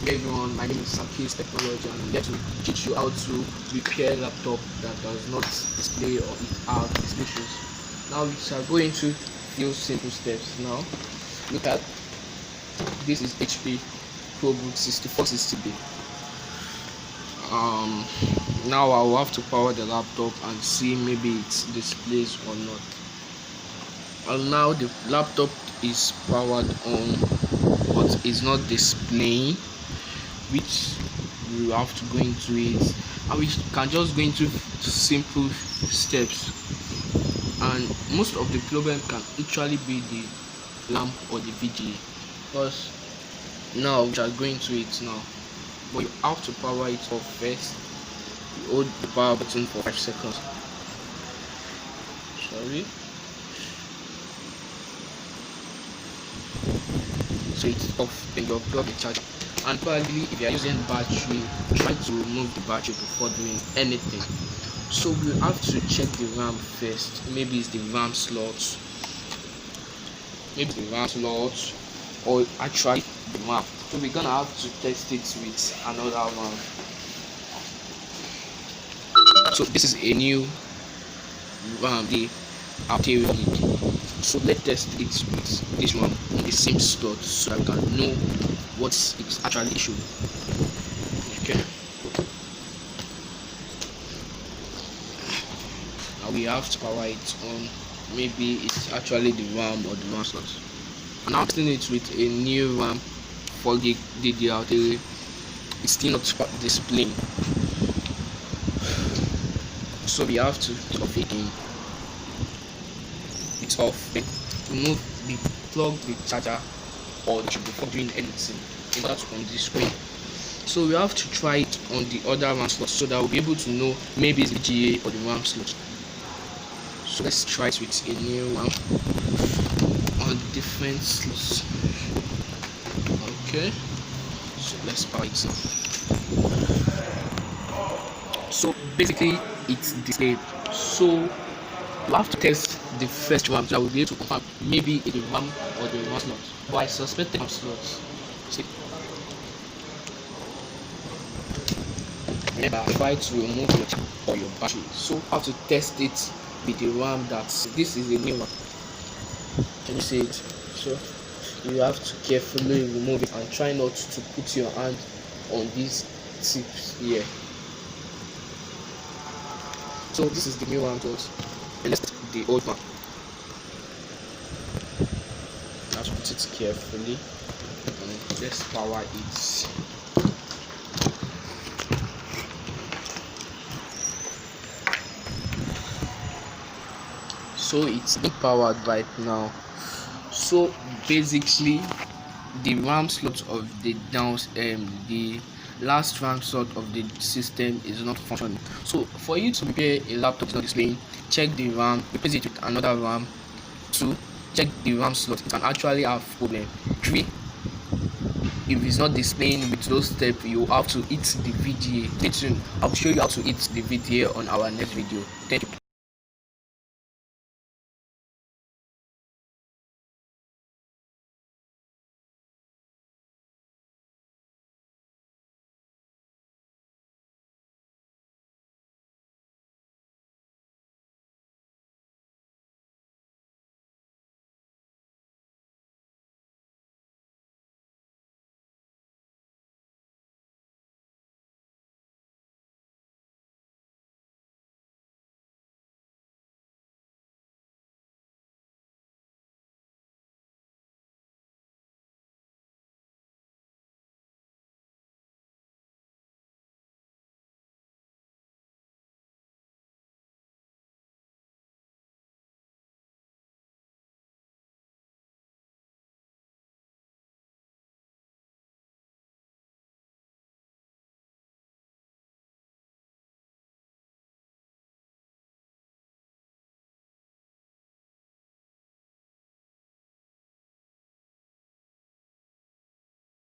Hey everyone, my name is Sakis Technology and I'm here to teach you how to repair laptop that does not display or it have display issues. Now we shall go into few simple steps. Now look at this is HP ProBook 6460B. Now I will have to power the laptop and see maybe it displays or not. And now the laptop is powered on but is not displaying, which you have to go into it, and we can just go into simple steps, and most of the problem can actually be the lamp or the VGA, because now we are going to it now, but you have to power it off first. You hold the power button for 5 seconds. Sorry. So it's off, then you plug the charger. And probably if you are using battery, try to remove the battery before doing anything. So we have to check the RAM first. Maybe it's the RAM slots, or actually the RAM. So we're gonna have to test it with another RAM. So this is a new RAM, the Altera lead. So let's test it with this one on the same slot so I can know what it's actually showing. Okay. Now we have to power it on. Maybe it's actually the RAM or the RAM slot. And I'm testing it with a new RAM 4GB DDR3. It's still not displaying. So we have to off it again. It's off. Then plug the charger or the chip before doing anything in order to on the screen. So we have to try it on the other RAM slot so that we'll be able to know maybe it's VGA or the RAM slot. So let's try it with a new RAM on different slots. Okay, so let's power it up. So basically it's displayed. So you have to test the first RAM so I will be able to confirm maybe it's the RAM or the RAM slot. But I suspect the RAM slots. See, remember, try to remove your chip or your battery. So how to test it with the RAM this is a new one. Can you see it? So you have to carefully remove it and try not to put your hand on these tips here. So this is the new RAM tools. And let's test the old one. Now put it carefully and let's power it. So it's being powered right now. So basically the RAM slot of the the last RAM slot of the system is not functioning. So for you to repair a laptop not displaying, check the RAM, replace it with another RAM. 2, check the RAM slot. It can actually have problem. 3, if it's not displaying with those steps, you have to hit the VGA. Stay tuned. I'll show you how to hit the VGA on our next video. Thank you.